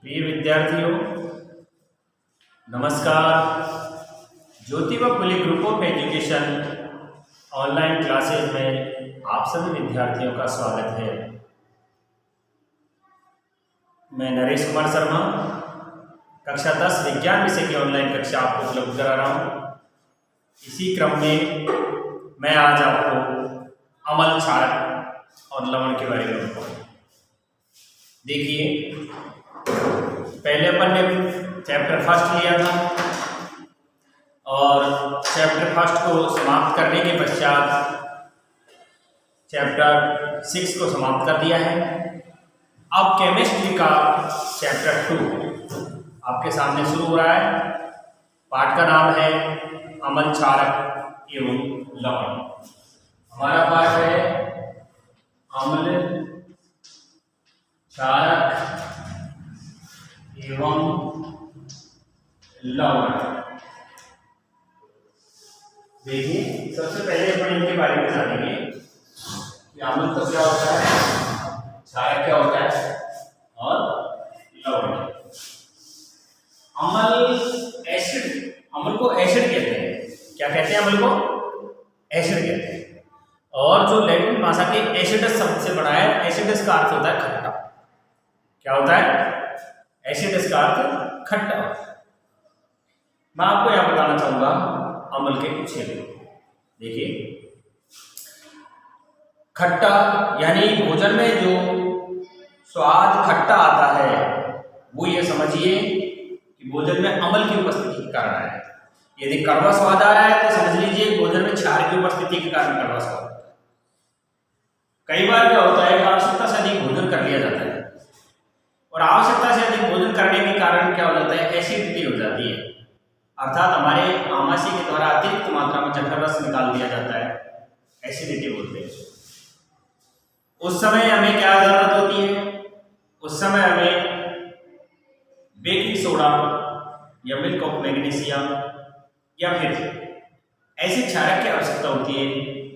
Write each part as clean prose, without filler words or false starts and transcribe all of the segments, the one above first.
प्रिय विद्यार्थियों, नमस्कार। ज्योति व पुली group of education online classes में आप सभी विद्यार्थियों का स्वागत है। मैं नरेश कुमार शर्मा कक्षा 10 विज्ञान विषय की ऑनलाइन कक्षा आपको उपलब्ध करा रहा हूँ। इसी क्रम में मैं आज आपको अम्ल, क्षारक और लवण के बारे में बताऊँगा। देखिए, पहले अपन ने चैप्टर फर्स्ट लिया था और चैप्टर फर्स्ट को समाप्त करने के पश्चात चैप्टर 6 को समाप्त कर दिया है। अब केमिस्ट्री का चैप्टर 2 आपके सामने शुरू हो रहा है। पाठ का नाम है अम्ल, क्षारक एवं लवण। हमारा पाठ है अम्ल, क्षारक एवं लवण। देखिए, सबसे पहले अपन इनके बारे में जानेंगे कि अम्ल तो क्या होता है, क्षारक क्या होता है और लवण। अम्ल को एसिड कहते हैं। क्या कहते हैं? अम्ल को एसिड कहते हैं। और जो लैटिन भाषा के एसिडस शब्द से बना है, एसिडस का अर्थ होता है खट्टा। क्या होता है? एसिडस का अर्थ खट्टा। मैं आपको यहां बताना चाहूंगा अम्ल के कुछ क्षेत्र। देखिए, खट्टा यानी भोजन में जो स्वाद खट्टा आता है, वो ये समझिए कि भोजन में अम्ल की उपस्थिति के कारण है। यदि कड़वा स्वाद आ रहा है तो समझ लीजिए भोजन में क्षार की उपस्थिति के कारण कड़वा स्वाद आता है। कई बार क्या होता है, आवश्यकता से अधिक भोजन कर लिया जाता है और आवश्यकता से अधिक भोजन करने के कारण क्या हो जाता है, एसिडिटी हो जाती है। अर्थात हमारे आमाशय के द्वारा अतिरिक्त मात्रा में जठर रस निकाल दिया जाता है, एसिडिटी बोलते हैं। उस समय हमें क्या जरूरत होती है? उस समय हमें बेकिंग सोडा या मिल्क ऑफ मैग्नीशिया या फिर ऐसे क्षारक की आवश्यकता होती है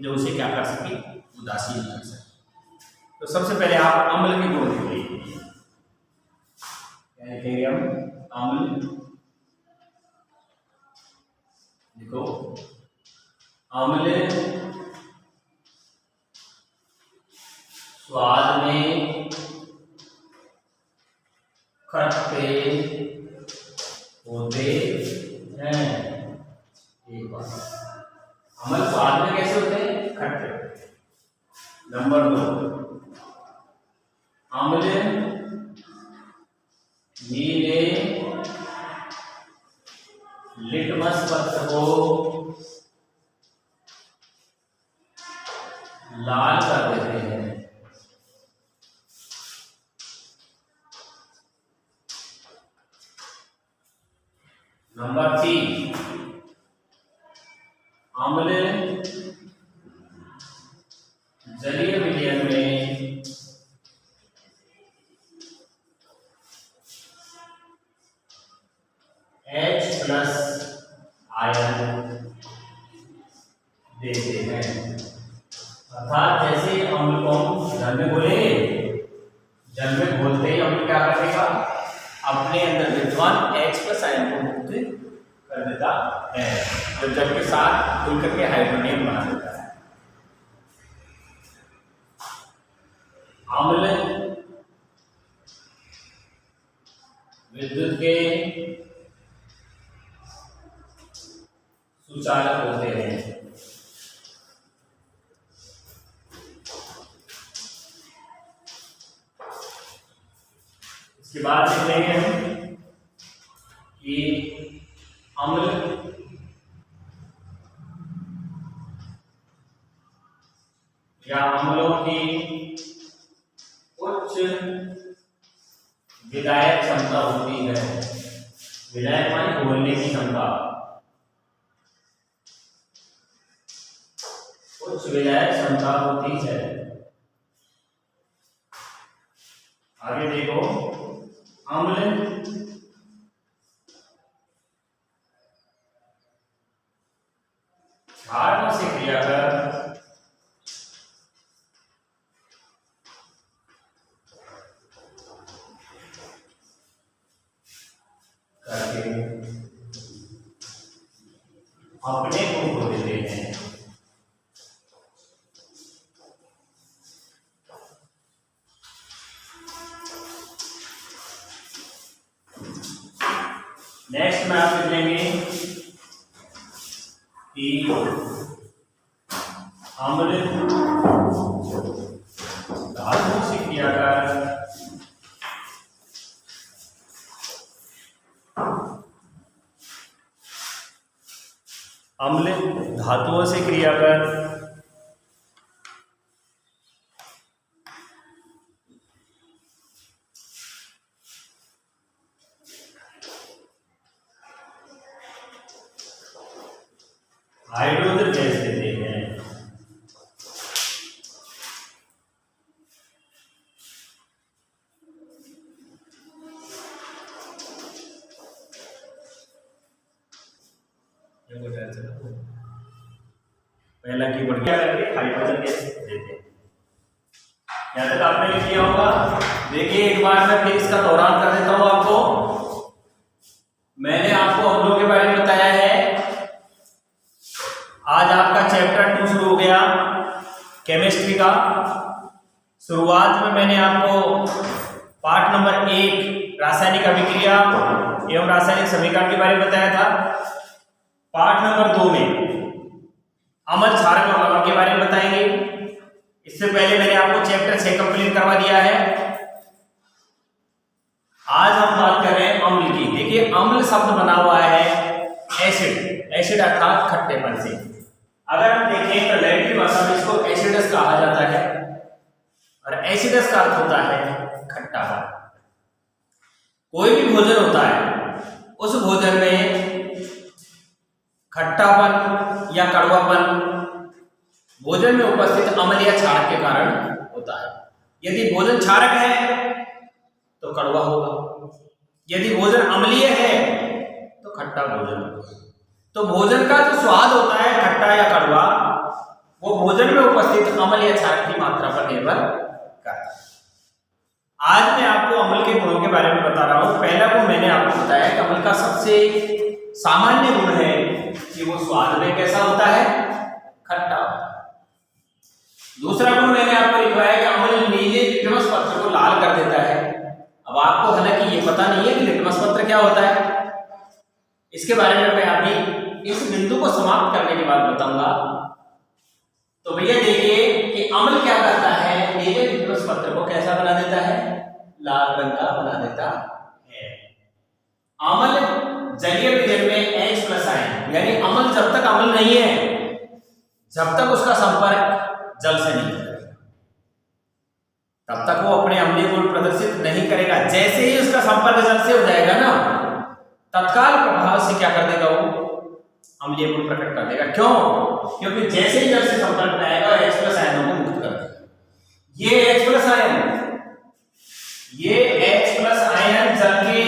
जो उसे क्या कर सके, उदासीन कर सके। तो सबसे पहले आप अम्ल के गुण लिखिए। क्या लिखेंगे हम? अम्ल। देखो, अम्ल स्वाद में खट्टे होते हैं। एक बात, अम्ल स्वाद में कैसे होते हैं? खट्टे। नंबर 2, अम्ल नीले लिटमस पत्र को लाल कर देते हैं। नंबर 3, अम्ल जलीय विलयन में H+ आयन देते हैं। अर्थात जैसे अम्ल को हम जल में घोलेंगे, जल में घोलते ही अम्ल क्या करेगा, अपने अंदर विद्यमान H+ आयन को मुक्त कर देता है, जो जल के साथ खुल करके हाइड्रोनियम बना देता है। अम्ल विद्युत के सुचालक होते हैं। इसके बाद देखेंगे हम कि अम्ल या अम्लों की उच्च विलायक क्षमता होती है। विलायक माने घोलने की क्षमता। उच्च विलायक क्षमता होती है। आगे देखो, अम्ल क्षारकों से क्रिया कर से अपने को खो देते हैं। नेक्स्ट में आप लिख लेंगे कि अम्ल धातु से क्रिया कर अम्ल धातुओं से क्रिया कर हाइड्रोजन गैस देते हैं। पहला कीवर्ड क्या करके हाइड्रोजन गैस देते हैं। यहां तक आपने लिख लिया होगा। देखिए एक बार मैं फिर इसका दोहरान कर देता हूं आपको। मैंने आपको अम्लों के बारे में बताया है। आज आपका चैप्टर 2 शुरू हो गया केमिस्ट्री का। शुरुआत में मैंने आपको पार्ट नंबर 1 रासायनिक अभिक्रिया एवं रासायनिक समीकरण के बारे में बताया था। पार्ट नंबर 2 में अम्ल क्षारक और लवण के बारे में बताएंगे। इससे पहले मैंने आपको चैप्टर 6 कंप्लीट करवा दिया है। आज हम बात कर रहे हैं अम्ल की। देखिए अम्ल शब्द बना हुआ है एसिड, एसिड अर्थात खट्टेपन से। अगर हम देखें तो लैटिन भाषा में इसको एसिडस कहा जाता है और एसिडस का अर्थ होता है खट्टापन। कोई भी भोजन होता है उस भोजन में खट्टापन या कड़वापन भोजन में उपस्थित अम्ल या क्षारक के कारण होता है। यदि भोजन क्षारक है तो कड़वा होगा, यदि भोजन अम्लीय है तो खट्टा भोजन होगा। तो भोजन का जो स्वाद होता है खट्टा या कड़वा वो भोजन में उपस्थित अम्ल या क्षारक की मात्रा पर निर्भर करता है। आज मैं आपको अम्ल के गुणों के बारे में बता रहा हूं। पहला गुण मैंने आपको बताया कि अम्ल का सबसे सामान्य गुण है कि वो स्वाद में कैसा होता है, खट्टा होता है। दूसरा गुण मैंने आपको लिखवाया कि अम्ल नीले लिटमस पत्र को लाल कर देता है। अब आपको हालांकि ये पता नहीं है कि लिटमस पत्र क्या होता है, इसके बारे में मैं अभी इस बिंदु को समाप्त करने के बाद बताऊंगा। तो भैया देखिए कि अम्ल क्या करता है, नीले लिटमस पत्र को कैसा बना देता है, लाल रंग का बना देता है। अम्ल जलीय विलयन में H+ आयन, यानी अम्ल जब तक अम्ल नहीं है जब तक उसका संपर्क जल से नहीं करेगा तब तक वो अपने अम्लीय गुण प्रदर्शित नहीं करेगा। जैसे ही उसका संपर्क जल से हो जाएगा ना, तत्काल प्रभाव से क्या कर देगा, वो अम्लीय गुण प्रकट कर देगा। क्यों? क्योंकि जैसे ही जल से संपर्क में आएगा H+ आयनों को मुक्त कर देगा। ये H+ आयन जल के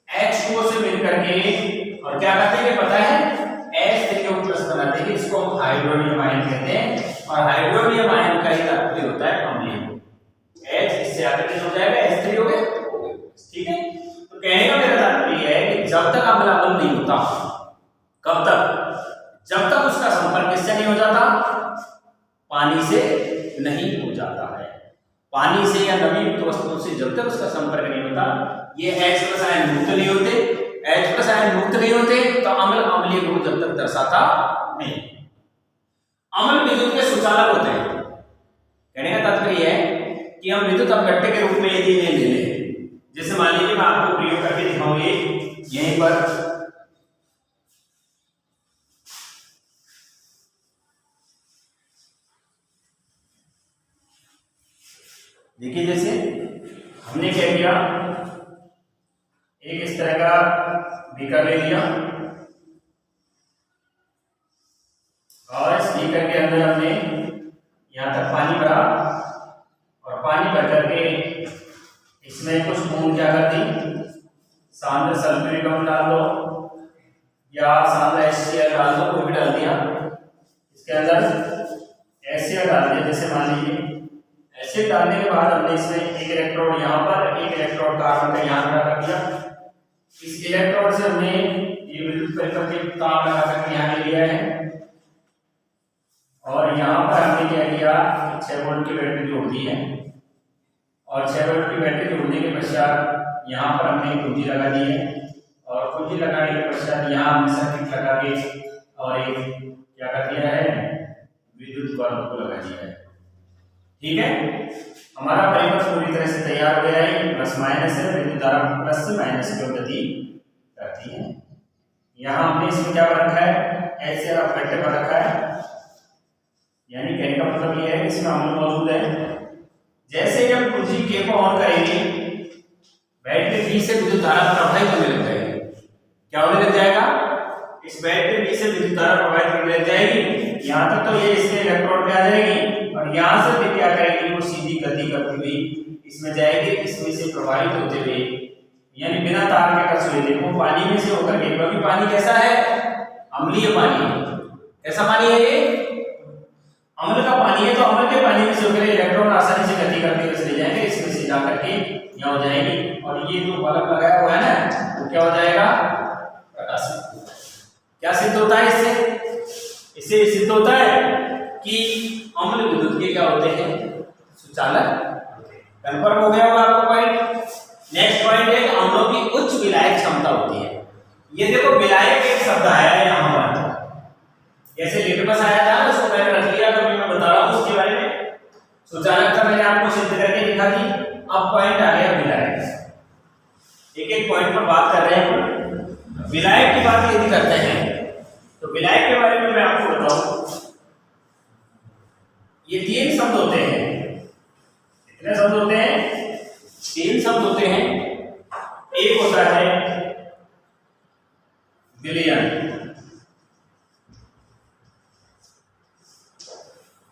H2O से मिलकर के और क्या करते हैं पता है, H3O+ बनाते हैं। इसको हम हाइड्रोनियम आयन कहते हैं और हाइड्रोनियम आयन का ही तात्पर्य होता है अम्लीय गुण। H इससे आगे हो जाएगा, H3 हो गया, ठीक है। तो कहने का मेरा तात्पर्य है कि जब तक अम्ल अम्ल नहीं होता, कब तक, जब तक उसका संपर्क किससे नहीं हो जाता, पानी से नहीं हो जाता है। पानी से या नमीयुक्त वस्तुओं से जब तक उसका संपर्क नहीं होता, ये H+ आयन मुक्त नहीं होते। H+ आयन मुक्त नहीं होते तो अम्ल अम्लीय गुण जब तक दर्शाता नहीं। अम्ल विद्युत के सुचालक होते हैं। कहने का तात्पर्य है कि हम विद्युत अपघट्य के रूप में यदि इन्हें ले लें, जैसे मान लीजिए मैं आपको प्रयोग करके दिखाऊंगी यहीं पर। देखिए जैसे हमने क्या किया, एक इस तरह का बीकर ले लिया और इस बीकर के अंदर हमने यहां तक पानी भरा और पानी भर करके इसमें कुछ बूंद क्या कर दी, सांद्र सल्फ्यूरिक अम्ल डाल दो या सांद्र HCl डाल दो, कोई भी डाल दिया। इसके अंदर HCl डाल दिया, जैसे मान लीजिए एसिड डालने के बाद हमने इसमें एक इलेक्ट्रोड यहाँ पर, एक इलेक्ट्रोड कार्बन का यहाँ पर रख दिया। इस इलेक्ट्रोड से हमने ये विद्युत परिपथ तार लगा करके यहाँ ले लिया है और यहाँ पर हमने क्या किया, 6 वोल्ट की बैटरी जोड़ दी है और 6 वोल्ट की बैटरी जोड़ने के पश्चात यहाँ पर हमने कुंजी लगा दी है और कुंजी लगाने के पश्चात यहाँ हमने सर्किट लगा के और एक क्या कर दिया है, विद्युत बल्ब को लगा दिया है। ठीक है, हमारा परिपथ पूरी तरह से तैयार हो गया है। प्लस माइनस है, विद्युत धारा प्लस से माइनस की ओर गति करती है। यहाँ हमने इसमें क्या कर रखा है, ऐसे फैक्टर कर रखा है, यानी कहने का मतलब ये है कि इसमें अम्ल मौजूद है। जैसे जब कुंजी के को ऑन करेंगे बैटरी बी से विद्युत धारा प्रवाहित होने लग जाएगी। क्या होने लग जाएगा, इस बैटरी बी से विद्युत धारा प्रवाहित होने लग जाएगी। यहाँ तक तो ये इसके इलेक्ट्रोड पे आ जाएगी और यहाँ से भी क्या करेगी, वो सीधी गति करती हुई इसमें जाएगी, इसमें से प्रवाहित होते हुए, यानी बिना तार के कस हुए। देखो पानी में से होकर के, क्योंकि पानी कैसा है, अम्लीय पानी है। कैसा पानी है ये, अम्ल का पानी है। तो अम्ल के पानी में से होकर इलेक्ट्रॉन आसानी से गति करते हुए चले जाएंगे, इसमें से जा करके यहाँ हो जाएंगे और ये जो बल्ब लगाया हुआ है ना, वो क्या हो जाएगा, प्रकाशित। क्या सिद्ध होता है इससे सिद्ध होता है कि अम्ल विद्युत के क्या होते हैं, सुचालक। कंफर्म हो गया होगा आपको पॉइंट। नेक्स्ट पॉइंट है, अम्लों की उच्च विलायक क्षमता होती है। ये देखो विलायक एक शब्द आया है यहाँ पर, जैसे लिटमस आया था उसको मैंने रख लिया, तो मैं बता रहा हूँ उसके बारे में। सुचालकता मैंने आपको सिद्ध करके दिखा दी। अब पॉइंट आ गया विलायक। एक एक पॉइंट पर बात कर रहे हैं। विलायक की बात यदि करते हैं तो विलायक के बारे में मैं आपको बताऊं, ये 3 शब्द होते हैं। कितने शब्द होते हैं, 3 शब्द होते हैं। एक होता है विलयन,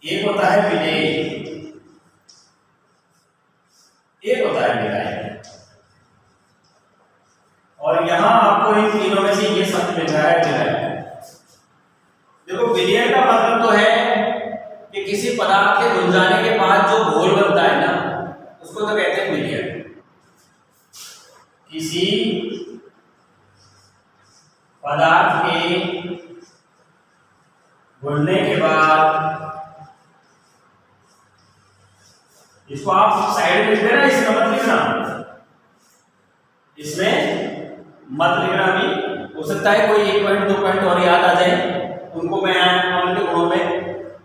एक होता है विलेय, एक होता है विलायक। और यहां आपको इन तीनों में से ये शब्द मिल रहा है विलायक। देखो विलयन का मतलब तो है कि किसी पदार्थ के घुल जाने के बाद जो घोल बनता है ना, उसको तो कहते हैं विलयन। किसी पदार्थ के घुलने के बाद, इसको आप साइड में लिख देना, इसमें मत लिखना, इसमें मत लिखना। भी हो सकता है कोई 1 पॉइंट 2 पॉइंट और याद आ जाए, उनको मैं अम्ल के गुणों में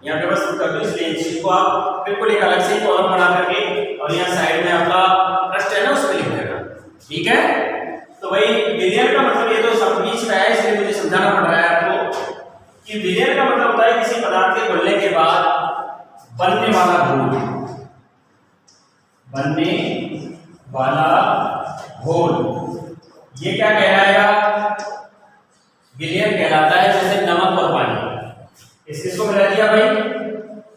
यहाँ व्यवस्थित कर दूं, इसलिए इसको आप बिल्कुल एक अलग से कॉलम बना करके और यहाँ साइड में आपका प्रश्न है ना, उस पर लिख देना। ठीक है, तो भाई विलयन का मतलब, ये तो सब बीच में है इसलिए मुझे समझाना पड़ रहा है आपको कि विलयन का मतलब होता है किसी पदार्थ के घुलने के बाद बनने वाला घोल, बनने वाला घोल, ये क्या कहलाएगा, विलयन कहलाता है। जैसे नमक और पानी, इसको मिला दिया भाई,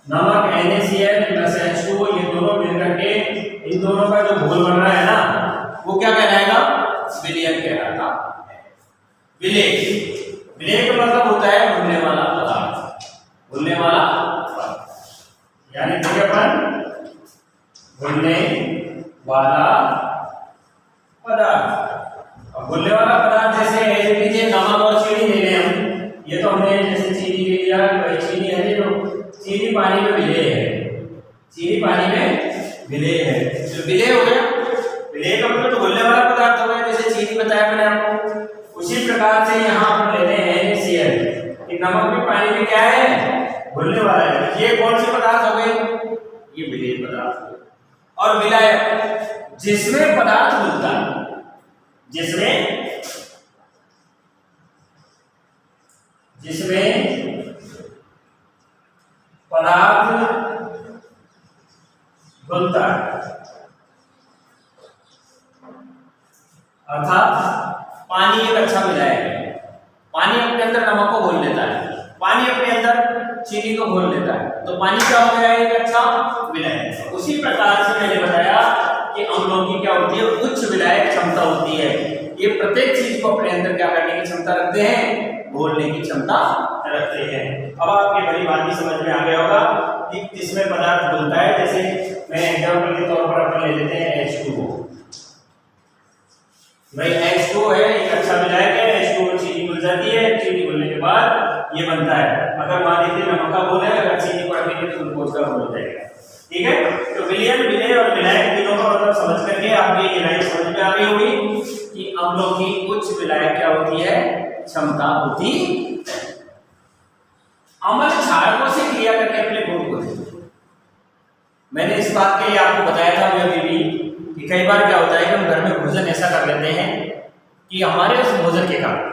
नमक NaCl प्लस H2O, ये दोनों मिलकर के इन दोनों का जो घोल बन रहा है ना, वो क्या कहलाएगा, विलयन कहलाता है। विलेय, विलेय का मतलब होता है घुलने वाला पदार्थ, घुलने वाला पदार्थ, यानी कि अपन घुलने वाला पदार्थ। अब घुलने वाला पदार्थ जैसे नमक और चीनी ले लें हम, ये तो हमने जैसे चीनी ले लिया, चीनी है जो चीनी पानी में विलेय है, चीनी पानी में विलेय है, तो विलेय हो गया। विलेय का मतलब तो घुलने वाला पदार्थ हो गया, जैसे चीनी बताया मैंने आपको। उसी प्रकार से यहाँ पर लेते हैं NaCl, कि नमक भी पानी में क्या है, घुलने वाला है। ये कौन से पदार्थ हो गए, ये विलेय पदार्थ हो गए। और विलायक, जिसमें पदार्थ घुलता है, जिसमें पदार्थ घुलता है, अर्थात पानी एक अच्छा विलायक है। पानी अपने अंदर नमक को घोल लेता है, पानी अपने अंदर चीनी को घोल लेता है, तो पानी क्या हो गया, एक अच्छा विलायक। उसी प्रकार से मैंने बताया कि अम्लों की क्या होती है, उच्च विलायक क्षमता होती है। ये प्रत्येक चीज को अपने अंदर क्या करने की क्षमता रखते हैं, घोलने की क्षमता रखते हैं। अब आपके बड़ी बात ही समझ में आ गया होगा कि जिसमें पदार्थ घुलता है, जैसे मैं एग्जाम्पल के तौर पर अपन ले लेते हैं H2O। भाई H2 है, एक अच्छा विलायक है, H2 और चीनी मिल जाती है, चीनी मिलने के बाद ये बनता है। अगर मान लीजिए नमक का घोल है, अगर चीनी पड़ गई तो ग्लूकोज का घोल हो जाएगा। ठीक है, तो विलयन, विलेय और विलायक तीनों का मतलब समझ करके आपकी ये लाइन समझ में आ गई होगी कि अम्लों की उच्च विलायक क्या होती है, क्षमता होती है। अम्ल क्षारकों से क्रिया करके अपने गुण को देते हैं। मैंने इस बात के लिए आपको बताया था अभी भी कि कई बार क्या होता है कि हम घर में भोजन ऐसा कर लेते हैं कि हमारे उस भोजन के कारण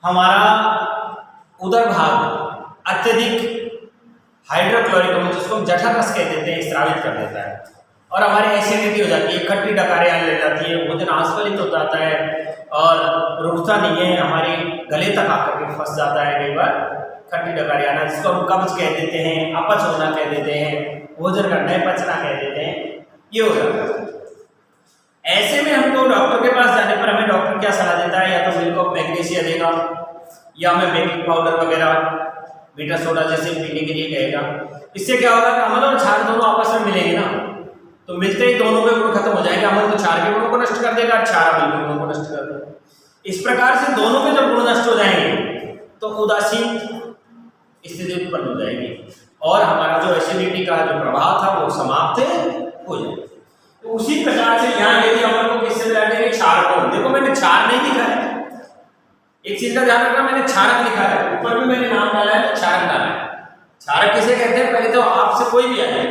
हमारा उदर भाग अत्यधिक हाइड्रोक्लोरिक अम्ल, जिसको हम जठर रस कह देते हैं, स्रावित कर देता है और हमारी एसिडिटी हो जाती है, खट्टी डकारें आने लग जाती है, भोजन आस्फलित हो जाता है और रुकता नहीं है, हमारे गले तक आकर के फंस जाता है। कई बार खट्टी डकारें आना, जिसको हम कब्ज कह देते हैं, अपच होना कह देते हैं, भोजन का नहीं पचना कह देते हैं, ये हो जाता है। ऐसे में हमको डॉक्टर के पास जाने पर हमें डॉक्टर क्या सलाह देता है, या तो मिल्क ऑफ मैग्नीशिया देगा या हमें बेकिंग पाउडर वगैरह मीठा सोडा जैसे पीने के लिए कहेगा। इससे क्या होगा कि अम्ल और क्षार दोनों आपस में मिलेंगे ना, तो मिलते ही दोनों के गुण खत्म हो जाएंगे। अम्ल तो क्षार के गुणों को नष्ट कर देगा, क्षार अम्ल के गुणों को नष्ट कर देगा। इस प्रकार से दोनों के जब गुण नष्ट हो जाएंगे तो उदासीन स्थिति उत्पन्न हो जाएगी और हमारा जो एसिडिटी का जो प्रभाव था वो समाप्त हो जाएगा। तो उसी प्रकार से यहाँ यदि अम्ल को किससे मिला देंगे, क्षार को। देखो मैंने क्षार नहीं लिखा है, एक चीज का ध्यान रखना, मैंने क्षारक लिखा है, ऊपर भी मैंने नाम डाला है तो क्षारक डाला है। क्षारक किसे कहते हैं, पहले तो आपसे कोई भी आए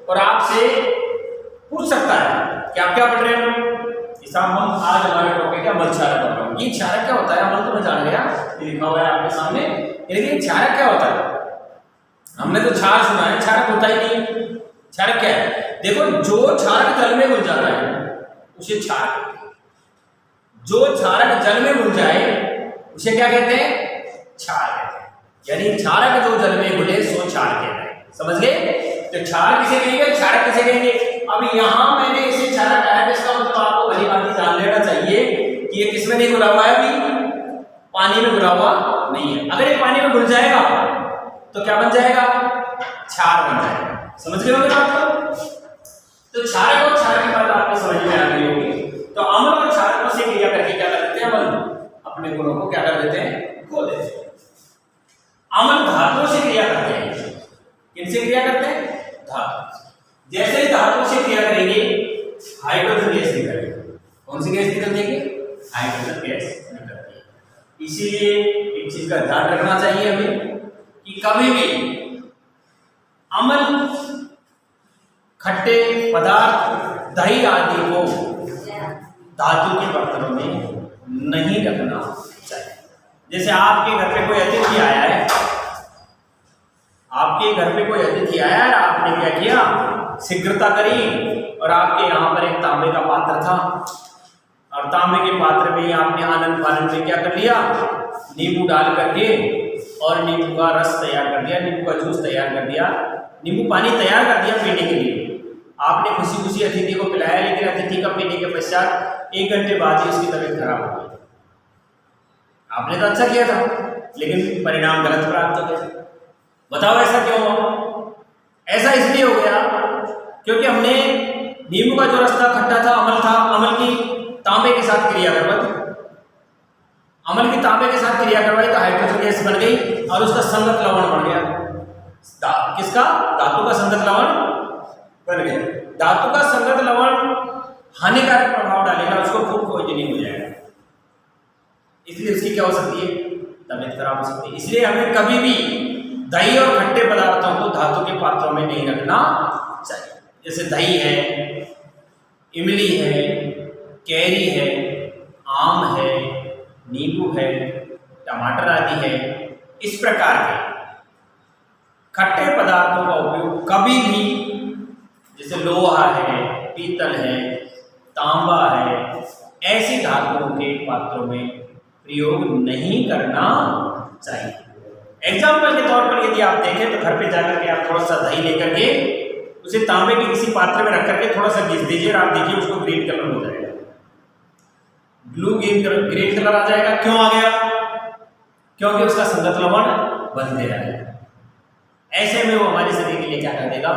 और आपसे पूछ सकता है कि आप क्या पढ़ रहे हो, हिसाब हम आज हमारे टॉपिक है अम्ल क्षारक पढ़ रहा हूँ। ये क्षारक क्या होता है, अम्ल तो मैं जान गया, ये लिखा हुआ है आपके सामने, लेकिन क्षारक क्या होता है, हमने तो क्षार सुना है, क्षारक होता ही नहीं। क्षारक क्या है, देखो जो क्षारक जल में घुल जाता है उसे क्षारक, जो क्षारक जल में घुल जाए उसे क्या कहते हैं, क्षार कहते हैं। यानी क्षारक जो जल में घुले सो क्षार कहते हैं, समझ गए। तो क्षार किसे कहेंगे, क्षारक किसे कहेंगे। अब यहाँ मैंने इसे क्षारक कहा है, इसका मतलब आपको भली भांति जान लेना चाहिए कि ये किसमें नहीं घुला हुआ है, अभी पानी में घुला हुआ नहीं है। अगर ये पानी में घुल जाएगा तो क्या बन जाएगा, क्षार बन जाएगा। समझ गए होंगे बात को। तो क्षारक और क्षार की बात आपको समझ में आ गई होगी। तो अम्ल और क्षारकों से क्रिया करके क्या कर देते हैं, अम्ल अपने गुणों को क्या कर देते हैं, खो देते हैं। अम्ल धातुओं से क्रिया करते हैं, किनसे क्रिया करते हैं, धातु। जैसे ही धातुओं से क्रिया करेंगे हाइड्रोजन गैस निकलेगी। कौन सी गैस निकलती है, हाइड्रोजन गैस निकलती है। इसीलिए एक चीज का ध्यान रखना चाहिए हमें कि कभी भी अम्ल, खट्टे पदार्थ, दही आदि को धातु के बर्तनों में नहीं रखना चाहिए। जैसे आपके घर पे कोई अतिथि आया है, आपके घर पे कोई अतिथि आया है, आपने क्या किया, शीघ्रता करी और आपके यहाँ पर एक तांबे का पात्र था और तांबे के पात्र में आपने आनंद फानंद में क्या कर लिया, नींबू डाल करके और नींबू का रस तैयार कर दिया, नींबू का जूस तैयार कर दिया, नींबू पानी तैयार कर दिया पीने के लिए। आपने खुशी खुशी अतिथि को पिलाया, लेकिन अतिथि का पीने के पश्चात 1 घंटे बाद ही उसकी तबीयत खराब हो गई। आपने तो अच्छा किया था लेकिन परिणाम गलत प्राप्त हो गया। बताओ ऐसा क्यों हुआ? ऐसा इसलिए हो गया क्योंकि हमने नींबू का जो रस था खट्टा था, अम्ल की तांबे के साथ क्रिया करवाई, अम्ल की तांबे के साथ क्रिया करवाई तो हाइड्रोजन गैस बन गई और उसका संगत लवण बन गया। किसका? धातु का संगत लवण बन गया। धातु का संगत लवण हानिकारक प्रभाव डालेगा, उसको फूड पॉइजनिंग हो जाएगा, इसलिए उसकी क्या हो सकती है, तबीयत खराब हो सकती है। इसलिए हमें कभी भी दही और खट्टे पदार्थों को धातु के पात्रों में नहीं रखना चाहिए। जैसे दही है, इमली है, कैरी है, आम है, नींबू है, टमाटर आदि है, इस प्रकार के खट्टे पदार्थों का उपयोग कभी भी, जैसे लोहा है, पीतल है, तांबा है, ऐसी धातुओं के पात्रों में प्रयोग नहीं करना चाहिए। एग्जाम्पल के तौर पर यदि आप देखें तो घर पे जाकर के आप थोड़ा सा दही लेकर के उसे तांबे के किसी पात्र में रख करके थोड़ा सा घिस दीजिए और आप देखिए उसको ग्रीन कलर हो जाएगा, ब्लू ग्रीन कलर आ जाएगा। क्यों आ गया? क्योंकि उसका संगत लवण बन गया है। ऐसे में वो हमारे शरीर के लिए क्या कर देगा,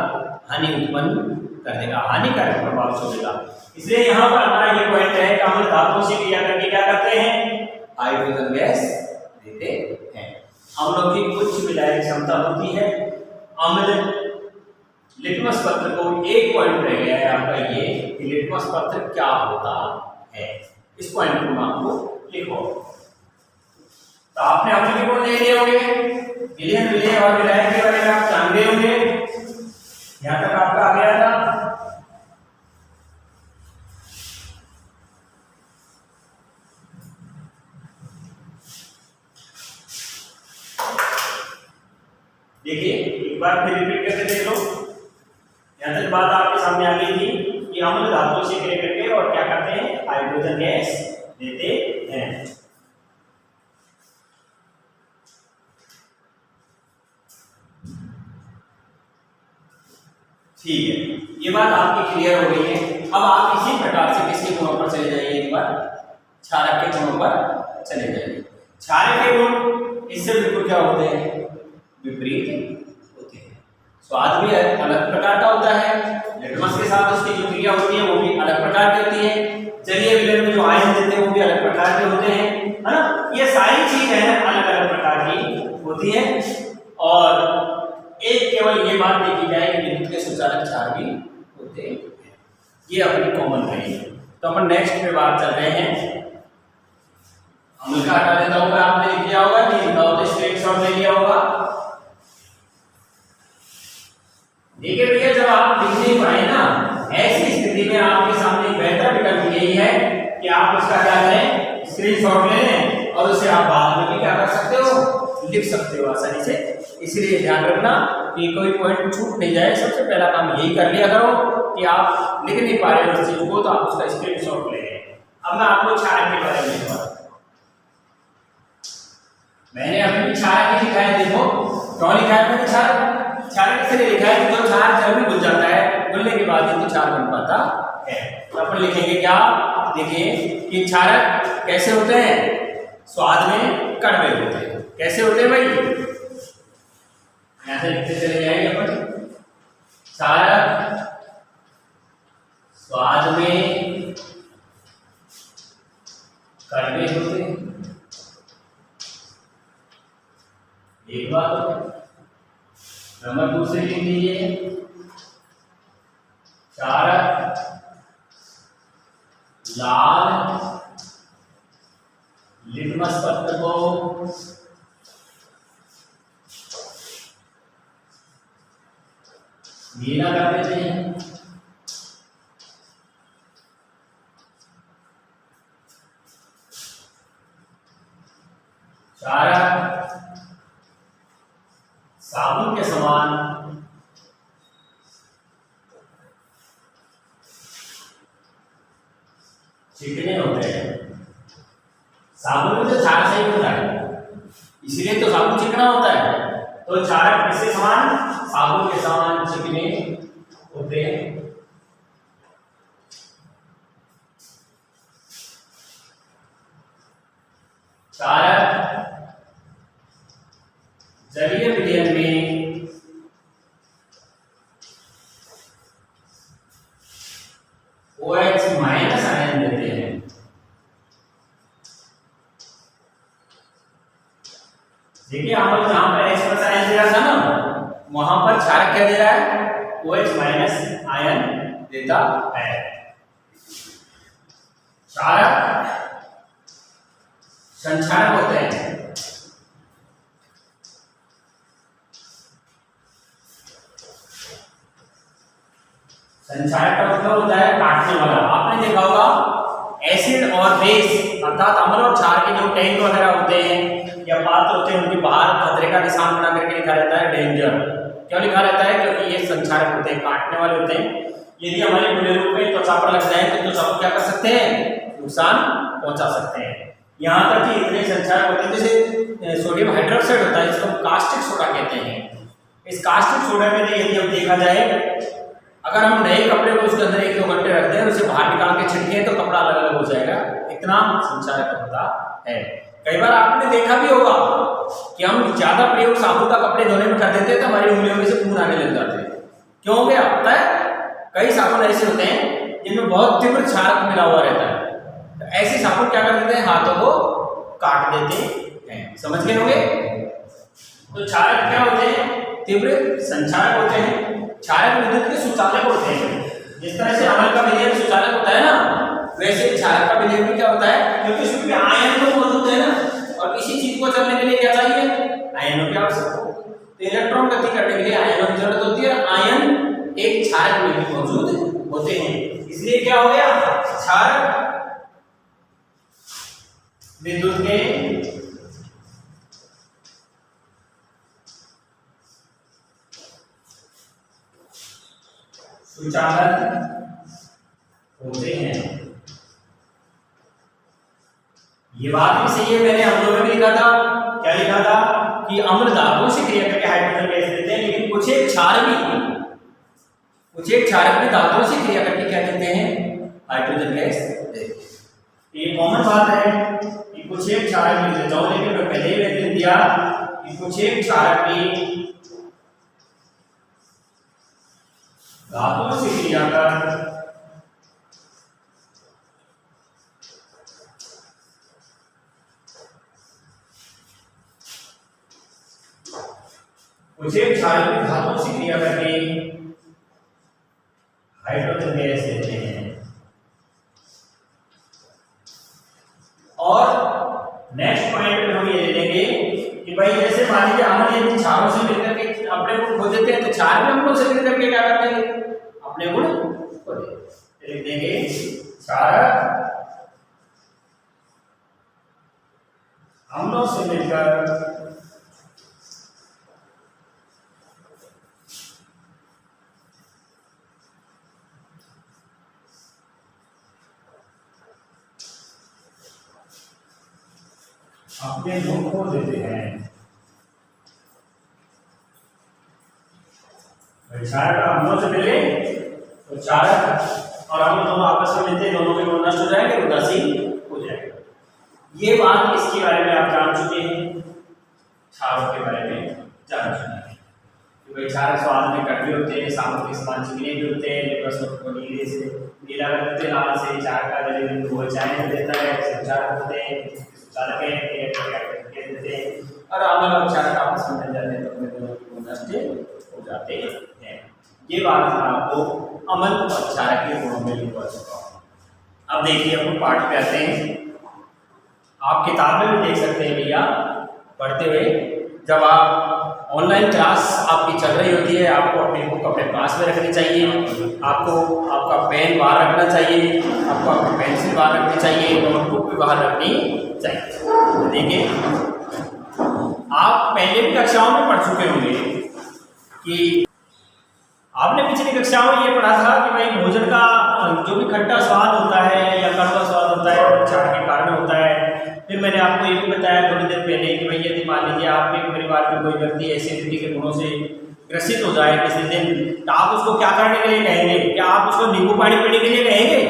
हानि उत्पन्न कर देगा, हानिकारक प्रभाव छोड़ेगा। इसलिए यहाँ पर हमारा ये पॉइंट है कि अम्ल धातुओं से क्रिया करके क्या करते हैं, हाइड्रोजन गैस देते हैं। अम्लों की उच्च विलायक क्षमता होती है। अम्ल लिटमस पत्र को एक पॉइंट रह गया है आपका ये कि लिटमस पत्र क्या होता है, इस पॉइंट को आपको लिखो। तो आपने अम्ल के गुण देख लिए होंगे, विलयन विलेय और विलायक के बारे में आप जान गए होंगे, यहां तक आपका आ गया था। देखिए एक बार फिर रिपीट करके देख लो, यहां तक बात आपके सामने आ गई थी कि अम्ल धातुओं से क्रिया करके और क्या करते हैं, हाइड्रोजन गैस देते हैं। ठीक है, ये बात आपकी क्लियर हो गई है। अब आप इसी प्रकार से किसके गुणों पर चले जाइए, एक बार क्षारक के गुणों पर चले जाइए। क्षारक के गुण इससे बिल्कुल क्या होते हैं, विपरीत होते हैं। स्वाद भी अलग प्रकार का होता है, लिटमस के साथ उसकी जो क्रिया होती है वो भी अलग प्रकार की होती है, जलीय विलयन में जो आयन देते हैं वो भी अलग प्रकार के होते हैं, है ना। ये सारी चीजें अलग अलग प्रकार की होती है। और एक केवल ये बात देखी जाए कि विद्युत के सुचालक क्षार भी होते हैं, ये अपनी कॉमन है। तो अपन नेक्स्ट पे बात चल रहे हैं। अम्ल का हटा देता हूं, आपने लिख लिया होगा, नहीं लिखा होगा तो स्क्रीनशॉट ले लिया होगा। देखिए भैया, जब आप लिख नहीं पाए ना, ऐसी स्थिति में आपके सामने एक बेहतर विकल्प यही है कि आप उसका क्या करें, स्क्रीनशॉट ले लें और उसे आप बाद में भी क्या कर सकते हो, लिख सकते हो आसानी से। इसलिए ध्यान रखना कि कोई पॉइंट छूट नहीं जाए। सबसे पहला काम यही कर लिया करो कि आप लिख नहीं पा रहे हो उस चीज को, तो आप उसका स्क्रीनशॉट ले लें। अब मैं आपको क्षारक के बारे में लिखूंगा, मैंने अपनी क्षारक ही लिखा है। देखो क्यों लिखा है मैंने क्षारक, क्षारक इसलिए लिखा है कि जो क्षार जल में घुल जाता है, घुलने के बाद ही तो क्षार बन पाता है। तो अपन लिखेंगे क्या, देखिए कि क्षारक कैसे होते हैं, स्वाद में कड़वे होते हैं। कैसे होते हैं भाई, यहां से लिखते चले जाएंगे अपन। क्षारक स्वाद में कड़वे होते हैं, एक बात। नंबर दूसरे लिख लीजिए, क्षारक लाल लिटमस पत्र को नीला कर देते हैं। क्षारक साबुन के समान चिकने होते हैं। साबुन में तो क्षार सही होता है, इसीलिए तो साबुन चिकना होता है। तो क्षारक किसके समान, साबुन के समान चिकने होते हैं। क्षारक जलीय विलयन में OH माइनस आयन देते हैं। देखिए हम जहां पर H प्लस आयन दे रहा था ना, वहां पर क्षारक क्या दे रहा है, OH माइनस आयन देता है। क्षारक संक्षारक होते हैं। संक्षारक का मतलब होता है काटने वाला। आपने देखा होगा एसिड और बेस अर्थात अम्ल और क्षार के जो टैंक वगैरह होते हैं या पात्र होते हैं, उनके बाहर खतरे का निशान बना करके लिखा रहता है डेंजर। क्यों लिखा रहता है, क्योंकि ये संक्षारक होते हैं, काटने वाले होते हैं। यदि हमारे खुले रूप में त्वचा पर लग जाए तो त्वचा को क्या कर सकते हैं, नुकसान पहुंचा सकते हैं। यहाँ तक कि इतने संक्षारक होते हैं, जैसे सोडियम हाइड्रोक्साइड होता है जिसको कास्टिक सोडा कहते हैं। इस कास्टिक सोडा में यदि हम देखा जाए, अगर हम नए कपड़े को उसके अंदर 1-2 घंटे रखते हैं, उसे बाहर निकाल के छिड़के तो कपड़ा अलग अलग हो जाएगा, इतना संक्षारक होता है। कई बार आपने देखा भी होगा कि हम ज्यादा प्रयोग साबुन का कपड़े धोने में कर देते हैं तो हमारी उंगलियों में से खून आने लग जाते हैं। क्यों हो गया, पता है? कई साबुन ऐसे होते हैं जिनमें बहुत तीव्र क्षारक मिला हुआ रहता है, तो ऐसे साबुन क्या कर देते हैं, हाथों को काट देते हैं। समझ गए होंगे? तो क्षारक क्या होते हैं? तीव्र संचारक होते हैं। क्षारक विद्युत के सुचालक होते हैं। जिस तरह से अम्ल का विलयन सुचालक होता है ना, वैसे क्षारक का विलयन भी क्या होता है, क्योंकि उसमें आयन तो मौजूद है ना, और किसी चीज को चलने के लिए क्या चाहिए, आयनों की आवश्यकता होती है। तो इलेक्ट्रॉन गति करने के लिए आयनों की जरूरत होती है, और आयन एक क्षारक में भी मौजूद होते हैं। इसलिए क्या हो गया, क्षारक विद्युत के सुचालक होते हैं। ये बात भी सही है, मैंने अम्लों में भी लिखा था, क्या लिखा था कि अम्ल धातुओं से क्रिया करके हाइड्रोजन गैस देते हैं, लेकिन कुछ एक क्षारक भी धातुओं से क्रिया करके क्या देते हैं, हाइड्रोजन गैस देते हैं। ये कॉमन बात है कि कुछ एक क्षारक भी देता हूं, लेकिन मैं पहले ही लिख दिया कि कुछ एक क्षारक भी धातुओं से क्रिया कर कुछ एक क्षारक भी धातुओं से क्रिया करके हाइड्रोजन गैस देते हैं। और नेक्स्ट पॉइंट में हम ये ले लेंगे कि भाई जैसे मान लीजिए अम्ल यदि क्षारों से मिलकर के अपने गुण खो देते हैं, तो क्षार भी अम्लों से मिलकर के क्या करते हैं, अपने गुण खो देते हैं। लिख देंगे क्षारक अम्लों से मिलकर अपने गुण खो देते हैं। क्षारक अम्लों से मिले तो क्षारक और अम्ल दोनों आपस में मिलते हैं, दोनों के गुण नष्ट हो जाएंगे, उदासीन हो जाएगा। ये बात इसके बारे में आप जान चुके हैं, क्षारों के बारे में जान चुके हैं कि भाई क्षारक स्वाद में कड़वे होते हैं, सामग्री के समान चिकने भी होते हैं, लेकिन को नीले से नीला रंग होते हैं, लाल से क्षारक का जल वो चाय देता है, क्षारक होते हैं, क्षारक देते हैं, और अम्ल और क्षारक आपस में मिल जाते हैं, तो अपने दोनों के गुण नष्ट हो जाते हैं। ये बात मैं आपको अम्ल और क्षारक के गुणों में लिखवा चुका हूँ। अब देखिए अपन पाठ पे आते हैं। आप किताब में भी देख सकते हैं भैया पढ़ते हुए, जब आप ऑनलाइन क्लास आपकी चल रही होती है, आपको अपनी बुक अपने पास में रखनी चाहिए, आपको आपका पेन बाहर रखना चाहिए, आपको आपकी पेंसिल बाहर रखनी चाहिए, नोटबुक भी बाहर रखनी चाहिए। देखिए आप पहले भी कक्षाओं में पढ़ चुके होंगे कि आपने पिछली कक्षाओं में ये पढ़ा था कि भाई भोजन का जो भी खट्टा स्वाद होता है या कड़वा स्वाद होता है वो क्षार के कारण होता है। फिर मैंने आपको ये भी बताया थोड़ी देर पहले कि भाई यदि मान लीजिए आपके परिवार में कोई व्यक्ति एसिडिटी के गुणों से ग्रसित हो जाए किसी दिन, तो आप उसको क्या करने के लिए कहेंगे? क्या आप उसको नींबू पानी पीने के लिए कहेंगे?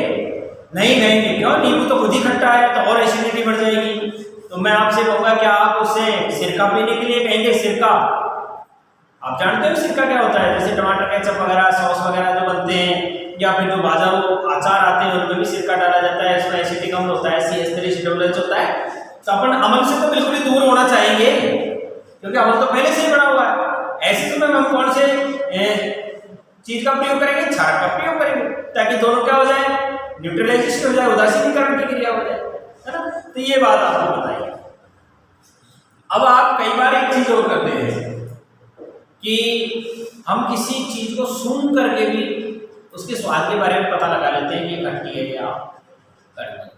नहीं कहेंगे। क्यों? नींबू तो खुद ही खट्टा है, तो और एसिडिटी बढ़ जाएगी। तो मैं आपसे कहूँगा कि आप उससे सिरका पीने के लिए कहेंगे? सिरका, आप जानते हो सिरका क्या होता है? जैसे टमाटर केचप वगैरह सॉस वगैरह जो बनते हैं, या फिर जो बाजारों आचार आते हैं उनमें भी सिरका डाला जाता है, इसमें एसिटिक अम्ल होता है, CH3COOH होता है। तो अपन अम्ल से तो बिल्कुल ही दूर होना चाहेंगे, क्योंकि अम्ल तो पहले से ही बना हुआ है। ऐसे समय में हम कौन से चीज का प्रयोग करेंगे? क्षार का प्रयोग करेंगे, ताकि दोनों क्या हो जाए, न्यूट्रलाइजेशन हो जाए, उदासीनीकरण की क्रिया हो जाए, है ना। तो ये बात आपको बताइए। अब आप कई बार एक चीज और करते हैं कि हम किसी चीज को सूंघ करके भी उसके स्वाद के बारे में पता लगा लेते हैं कि ये खट्टी है या कड़वी।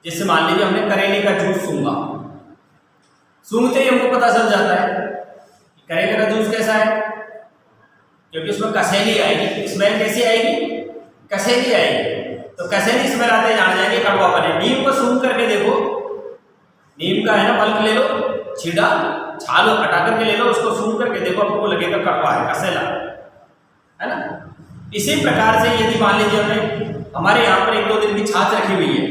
जैसे मान लीजिए हमने करेले का जूस सूंघा, सूंघते ही हमको पता चल जाता है कि करेले का जूस कैसा है, क्योंकि उसमें कसेली आएगी। स्मेल कैसी आएगी? कसेली आएगी। तो कसेली स्मेल आते जान जाएंगे कड़वापन है। नीम को सूंघ करके देखो, नीम का है ना पल्प ले लो, छीड़ा छाल हटा करके ले लो, उसको सूंघ करके देखो, आपको लगेगा कड़वा है, कसेला है ना। इसी प्रकार से यदि मान लीजिए हमने हमारे यहाँ पर 1-2 दिन की छाछ रखी हुई है,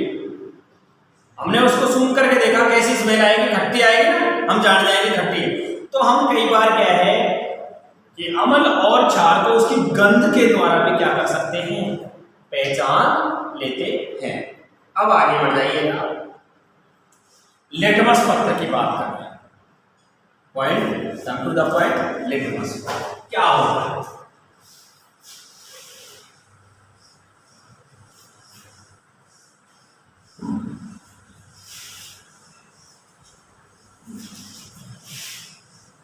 हमने उसको सूंघ करके देखा कैसी स्मेल आएगी, खट्टी आएगी ना, हम जान जाएंगे खट्टी है। तो हम कई बार क्या है ये अम्ल और क्षार को उसकी गंध के द्वारा भी क्या कर सकते हैं, पहचान लेते हैं। अब आगे बढ़ जाइएगा, लिटमस पत्र की बात करते हैं। Point come to the point, litmus क्या होता है?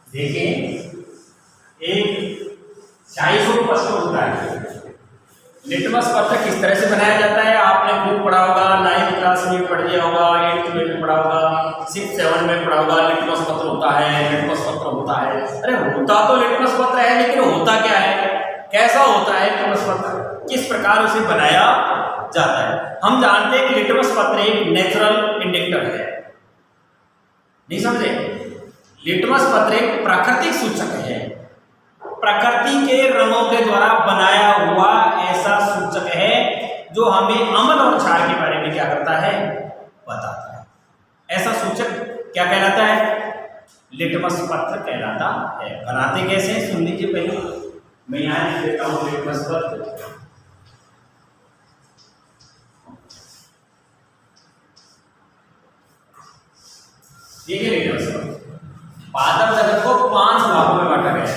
देखिए, एक स्याही पत्र होता है। लिटमस पत्र किस तरह से बनाया जाता है आपने खूब पढ़ा होगा, 9th क्लास में पढ़ लिया होगा, 8th में भी पढ़ा होगा, 6, 7 में पढ़ा होगा। लिटमस पत्र होता है, लिटमस पत्र होता है। अरे होता तो लिटमस पत्र है, लेकिन होता क्या है, कैसा होता है लिटमस पत्र, किस प्रकार उसे बनाया जाता है? हम जानते हैं कि लिटमस पत्र एक नेचुरल इंडिकेटर है, नहीं समझे? लिटमस पत्र एक प्राकृतिक सूचक है, प्रकृति के रंगों के द्वारा बनाया हुआ ऐसा सूचक है जो हमें अम्ल और क्षार के बारे में क्या करता है, बताता है। ऐसा सूचक क्या कहलाता है? लिटमस पत्र कहलाता है। बनाते कैसे हैं सुन लीजिए पहले, मैं यहां लिख देता हूं लिटमस पत्र। देखिए लिटमस पत्र पादप जगत को 5 भागों में बांटा गया है।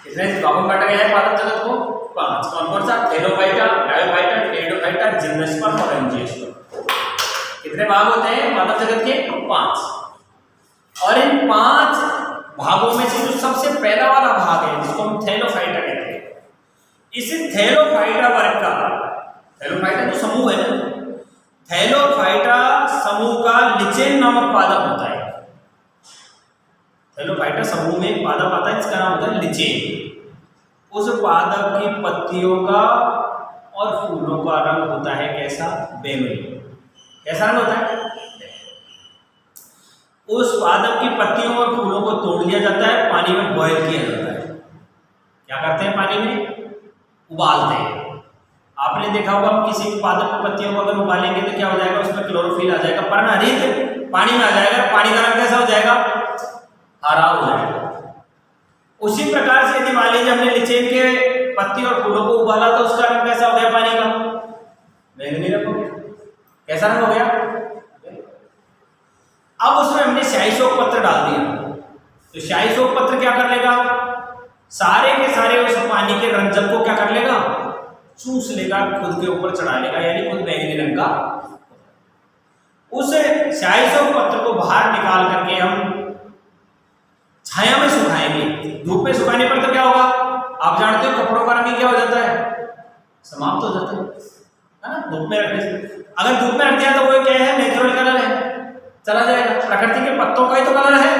कितने भागों में बांटा गया है पादप जगत को? 5। कौन कौन सा? थैलोफाइटा, ब्रायोफाइटा, टेरिडोफाइटा, जिम्नोस्पर्म और एंजियोस्पर्म। कितने भाग होते हैं पादप जगत के? 5। और इन 5 भागों में से जो सबसे पहला वाला भाग है जिसको हम थैलोफाइटा कहते हैं, इस थैलोफाइटा वर्ग का, थैलोफाइटा जो समूह है ना, थैलोफाइटा समूह का लिचेन नामक पादप होता है। थैलोफाइटा समूह में एक पादप आता है जिसका नाम होता है लिचेन। उस पादप की पत्तियों का और फूलों का रंग होता है कैसा? बैंगनी। कैसा रंग होता है? उस पादप की पत्तियों और फूलों को तोड़ लिया जाता है, पानी में बॉयल किया जाता है। क्या करते हैं? पानी में उबालते हैं। आपने देखा होगा हम किसी पादप की पत्तियों को अगर उबालेंगे तो क्या हो जाएगा, उसमें क्लोरोफिल आ जाएगा, पर्णहरित पानी में आ जाएगा, पानी का रंग कैसा हो जाएगा? हरा हो जाएगा। उसी प्रकार से यदि मान लीजिए हमने लिचेन के पत्ती और फूलों को उबाला तो उसका रंग कैसा हो गया? पानी का बैंगनी रंग हो गया। कैसा रंग हो गया? अब उसमें हमने स्याही शोक पत्र डाल दिया तो स्याही शोक पत्र क्या कर लेगा? सारे के सारे उस पानी के रंजक को क्या कर लेगा? चूस लेगा, खुद के ऊपर चढ़ा लेगा, यानी खुद बैंगनी रंग का। उस स्याही शोक पत्र को बाहर निकाल करके हम छाया में सुखाएंगे। धूप में सुखाने पर तो क्या होगा? आप जानते हो कपड़ों का रंग क्या हो जाता है? समाप्त हो जाता है ना, धूप में रखने से। अगर धूप में रख दिया तो वो क्या है? नेचुरल कलर है, चला जाएगा। प्रकृति के पत्तों का ही तो कलर है,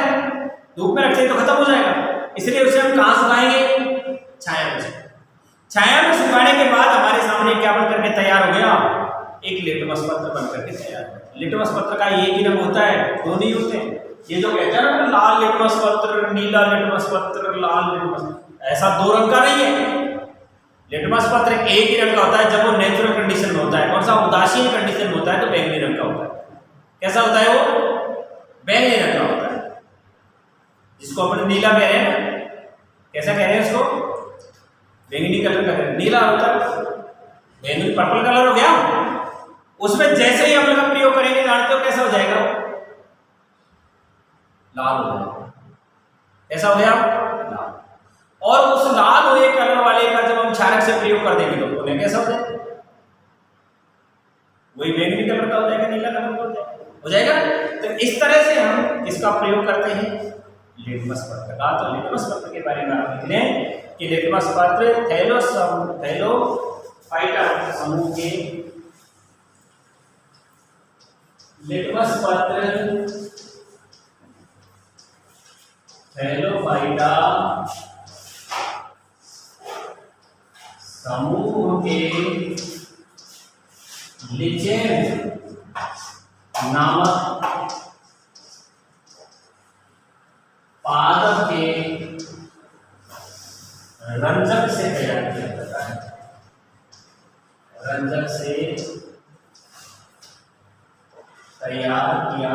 धूप में रखते तो खत्म हो जाएगा। इसलिए उसे हम कहां सुखाएंगे? छाया में। छाया में सुखाने के बाद हमारे सामने क्या बन करके तैयार हो गया? एक लिटमस पत्र बन करके तैयार हो। लिटमस पत्र का एक ही रंग होता है, दो नहीं होते हैं। ये जो कहते हैं ना लाल लिटमस पत्र, नीला लिटमस पत्र, लाल लिटमस, ऐसा 2 रंग का नहीं है। लिटमस पत्र एक ही रंग का होता है जब वो नेचुरल कंडीशन में होता है। कौन सा? उदासीन कंडीशन में होता है तो बैंगनी रंग का होता है। कैसा होता है वो? बैंगनी रंग का होता है, जिसको अपन नीला कह रहे हैं ना। कैसा कह रहे हैं उसको? बैंगनी कलर का नीला होता है, बैंगनी पर्पल कलर हो गया। उसमें जैसे ही हम लोग प्रयोग करेंगे जानते हो कैसा हो जाएगा? लाल हो जाएगा। कैसा हो गया? लाल। और उस लाल हुए कलर वाले का जब हम क्षारक से प्रयोग कर देंगे तो उन्हें कैसा हो जाएगा? वही बैंगनी कलर का हो जाएगा, नीला कलर का हो जाएगा। तो इस तरह से हम इसका प्रयोग करते हैं लिटमस पत्र का। तो लिटमस पत्र के बारे में आप लिख लें कि लिटमस पत्र थैलोफाइटा समूह के लिटमस पत्र थैलोफाइटा समूह के लिचेन नामक पादप के रंजक से तैयार किया जाता है। रंजक से तैयार किया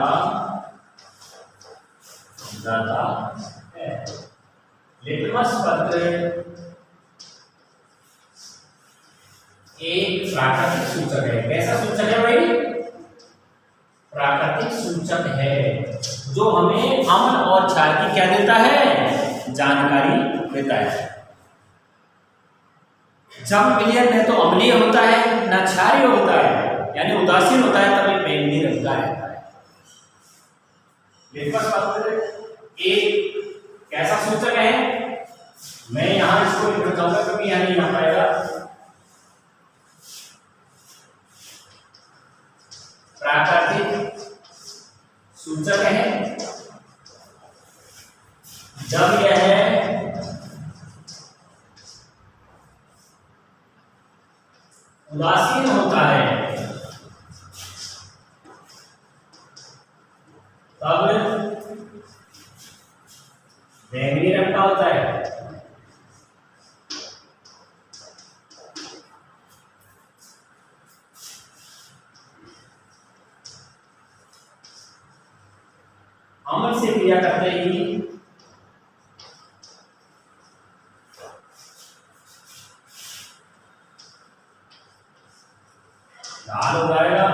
जाता है। लिटमस पत्र एक प्राकृतिक सूचक है। कैसा सूचक है भाई? प्राकृतिक सूचक है जो हमें अम्ल और क्षार की क्या देता है? जानकारी देता है। जब विलयन न तो अम्लीय होता है न क्षारीय होता है, यानी उदासीन होता है, तभी बैंगनी रंग का रहता है। लिटमस पत्र एक कैसा सूचक है? मैं यहां इसको लिख दूंगा क्योंकि यहां नहीं आ पाएगा। प्राकृतिक सूचक है जब यह उदासीन होता है तब बैंगनी रंग का होता है। अम्ल से क्रिया करते ही लाल हो जाएगा,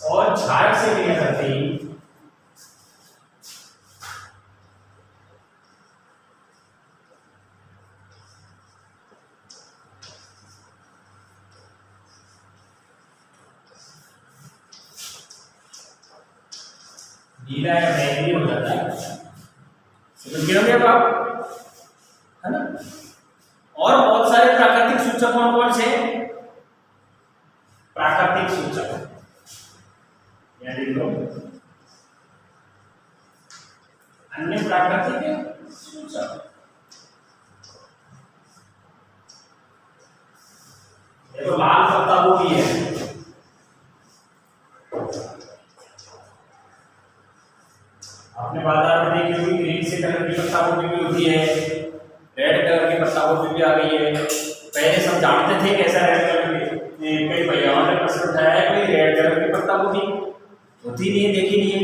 और क्षार से क्रिया करते ही नीला या बैंगनी हो जाता है। समझ गए अब आप, है ना? और बहुत सारे प्राकृतिक सूचक कौन कौन से? प्राकृतिक सूचक यानी लो अन्य प्राकृतिक सूचक। देखो लाल पत्ता गोभी है, आपने बाजार में देखी होगी ग्रीन से कलर की पत्ता गोभी भी होती है, रेड कलर की पत्ता गोभी भी आ गई है। पहले सब जानते थे कैसा रेड कलर की, कई भैयाओं ने प्रश्न उठाया है कोई रेड कलर की पत्ता गोभी होती नहीं है, देखी नहीं है,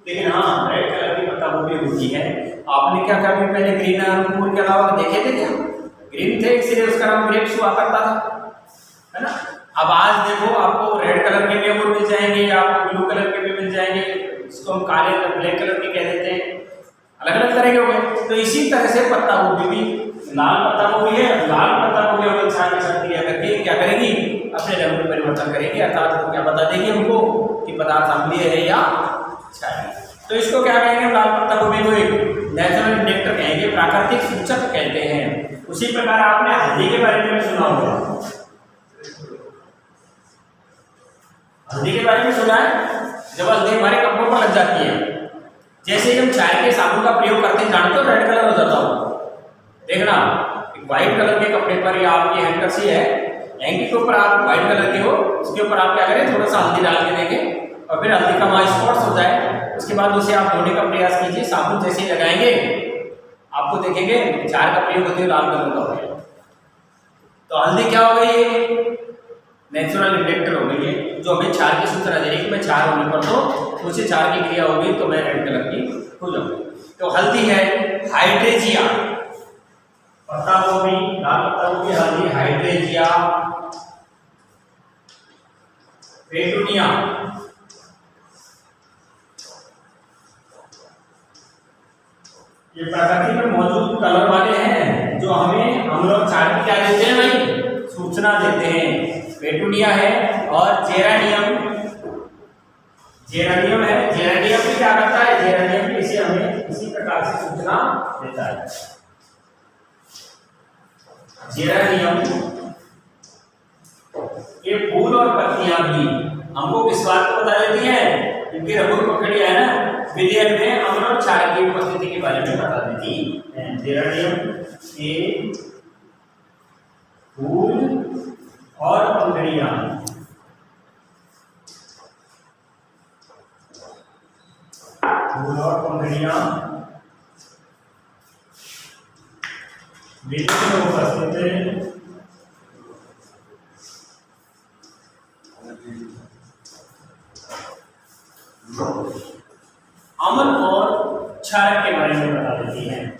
लेकिन हाँ रेड कलर की पत्ता गोभी होती है। आपने क्या कभी पहले ग्रीन अंगूर के अलावा देखे थे क्या? ग्रीन थे इसलिए उसका नाम ग्रेप्स हुआ करता था, है ना? अब आज देखो आपको रेड कलर के भी अंगूर मिल जाएंगे, आपको ब्लू कलर के भी मिल जाएंगे, इसको हम काले ब्लैक कलर के कह देते हैं, अलग अलग तरह के हो गए। तो इसी तरह से पत्ता गोभी भी लाल पत्ता गोभी है, लाल पत्ता गोभी हम क्षार के साथ क्रिया करके क्या करेगी? अपने रंग में परिवर्तन करेगी, अर्थात वो क्या बता देगी हमको कि पदार्थ अम्लीय है या क्षारीय। तो इसको क्या कहेंगे? लाल पत्ता गोभी को एक नेचुरल इंडेक्टर कहेंगे, प्राकृतिक सूचक कहते हैं। उसी प्रकार आपने हल्दी के बारे में भी सुना होगा, हल्दी के बारे में सुना है? जब हल्दी हमारे कपड़ों पर लग जाती है, जैसे हम चाय के साबुन का प्रयोग करते हैं, जानते हो रेड कलर हो जाता हो, देखना एक व्हाइट कलर के कपड़े पर या आपकी हैंकरसी है, हैंकी के ऊपर आप व्हाइट कलर के हो, उसके ऊपर आप क्या करें? थोड़ा सा हल्दी डाल के देंगे और फिर हल्दी का वहाँ स्पॉट्स हो जाए, उसके बाद उसे आप धोने का प्रयास कीजिए, साबुन जैसे ही लगाएंगे आपको देखेंगे चाय का प्रयोग होते हुए लाल कलर का हो गया। तो हल्दी क्या हो गई? नेचुरल इंडेक्टर हो गई है, जो हमें क्षार की सूचना दे रही है कि मैं क्षार होने पर तो मुझे क्षार की क्रिया होगी तो मैं रेड कलर की हो जाऊंगी। तो हल्दी है हाइड्रेजिया, पत्ता गोभी, लाल पत्ता गोभी, हल्दी, हाइड्रेजिया, पेटूनिया, ये प्रकृति में मौजूद कलर वाले हैं जो हमें अम्ल और क्षार की क्या देते हैं भाई? सूचना देते हैं। पेटूनिया है और जेरानियम, जेरानियम है, जेरानियम भी क्या करता है? जेरानियम भी इसे हमें इसी प्रकार से सूचना देता है। जेरानियम के फूल और पत्तियां भी हमको किस बात को बता देती हैं? क्योंकि रघुर पकड़िया है ना, विलयन में अम्ल और क्षार की उपस्थिति के बारे में बता देती है। जेरानियम के फूल और पंखुड़ियां और पंखुड़ियां विलयन में उपस्थित बनती हैं।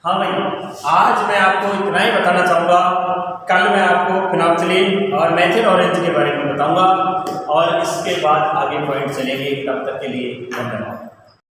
हाँ भाई, आज मैं आपको इतना ही बताना चाहूँगा। कल मैं आपको फिनोक्सिलिन और मेथिल ऑरेंज के बारे में बताऊँगा और इसके बाद आगे पॉइंट चलेंगे। तब तक के लिए धन्यवाद।